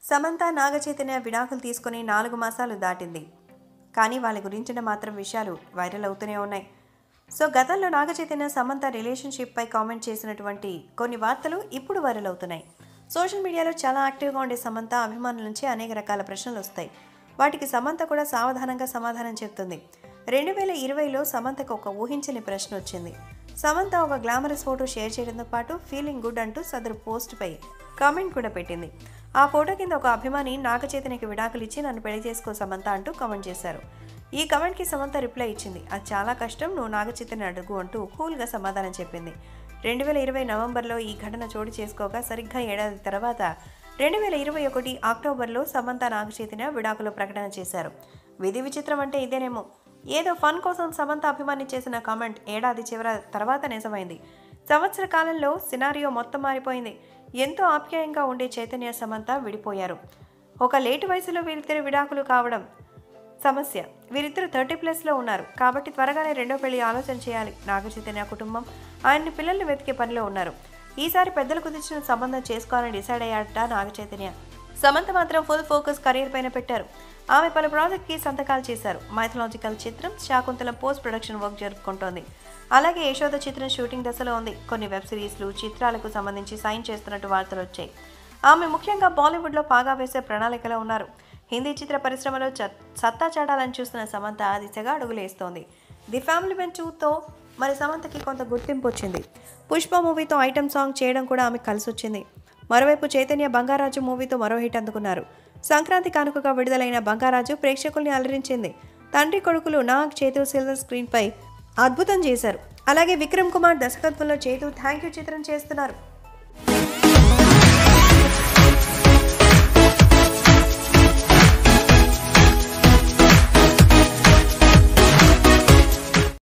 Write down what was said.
సమంత నాగచైతన్య విడాకులు తీసుకుని 4 మాసాలు దాటింది. కానీ వాళ్ళ గురించిన మాత్రం విషయాలు వైరల్ అవుతూనే ఉన్నాయి. సో గతంలో నాగచైతన్య సమంత రిలేషన్షిప్పై కామెంట్ చేసినటువంటి కొన్ని వార్తలు ఇప్పుడు వైరల్ అవుతున్నాయి. సోషల్ మీడియాలో చాలా యాక్టివ్గా ఉండే సమంత అభిమానుల నుంచి అనేక రకాల ప్రశ్నలు వస్తాయి. వాటికి సమంత కూడా సావధానంగా సమాధానం చెప్తుంది. 2020లో సమంతకు ఒక ఊహించని ప్రశ్న వచ్చింది. సమంత ఒక గ్లామరస్ ఫోటో షేర్ చేయడంతో పాటు ఫీలింగ్ గుడ్ అంటూ సదరు పోస్ట్పై కామెంట్ కూడా పెట్టింది. ఆ ఫోటో కింద ఒక అభిమాని నాగచైతన్యకి విడాకులు ఇచ్చి నన్ను పెళ్లి చేసుకో సమంత అంటూ కామెంట్ చేశారు. ఈ కామెంట్కి సమంత రిప్లై ఇచ్చింది. అది చాలా కష్టం, నువ్వు నాగచైతన్య అడుగు అంటూ కూల్గా సమాధానం చెప్పింది. 2020 నవంబర్లో ఈ ఘటన చోటు చేసుకోగా సరిగ్గా ఏడాది తర్వాత 2021 అక్టోబర్లో సమంత నాగచైతన్య విడాకులు ప్రకటన చేశారు. విధి విచిత్రం అంటే ఇదేనేమో. ఏదో ఫన్ కోసం సమంత అభిమాని చేసిన కామెంట్ ఏడాది చివర తర్వాత నిజమైంది. సంవత్సర కాలంలో సినారియో మొత్తం మారిపోయింది. ఎంతో ఆప్యాయంగా ఉండే చైతన్య సమంత విడిపోయారు. ఒక లేటు వయసులో వీరిద్దరు విడాకులు కావడం సమస్య. వీరిద్దరు 30+లో ఉన్నారు కాబట్టి త్వరగానే రెండో పెళ్లి ఆలోచన చేయాలి. నాగచైతన్య కుటుంబం ఆయన్ని పిల్లల్ని వెతికే పనిలో ఉన్నారు. ఈసారి పెద్దలు కుదిర్చిన సంబంధం చేసుకోవాలని డిసైడ్ అయ్యాడట నాగచైతన్య. సమంత మాత్రం ఫుల్ ఫోకస్ కెరీర్ పైన పెట్టారు. ఆమె పలు ప్రాజెక్ట్కి సంతకాలు చేశారు. మైథలాజికల్ చిత్రం శాకుంతలం పోస్ట్ ప్రొడక్షన్ వర్క్ జరుపుకుంటోంది. అలాగే యశోద చిత్రం షూటింగ్ దశలో ఉంది. కొన్ని వెబ్ సిరీస్లు, చిత్రాలకు సంబంధించి సైన్ చేస్తున్నట్టు వార్తలు వచ్చాయి. ఆమె ముఖ్యంగా బాలీవుడ్లో పాగా వేసే ప్రణాళికలో ఉన్నారు. హిందీ చిత్ర పరిశ్రమలో సత్తా చాటాలని చూస్తున్న సమంత ఆ దిశగా అడుగులేస్తోంది. ది ఫ్యామిలీ మెన్ 2తో మరి సమంతకి కొంత గుర్తింపు వచ్చింది. పుష్ప మూవీతో ఐటమ్ సాంగ్ చేయడం కూడా ఆమెకు కలిసొచ్చింది. మరోవైపు చైతన్య బంగారాజు మూవీతో మరో హిట్ అందుకున్నారు. సంక్రాంతి కానుకగా విడుదలైన బంగారాజు ప్రేక్షకుల్ని అలరించింది. తండ్రి కొడుకులు నాగ్, చేతు సిల్వర్ స్క్రీన్పై అద్భుతం చేశారు. అలాగే విక్రమ్ కుమార్ దర్శకత్వంలో చేతు థ్యాంక్ యూ చిత్రం చేస్తున్నారు.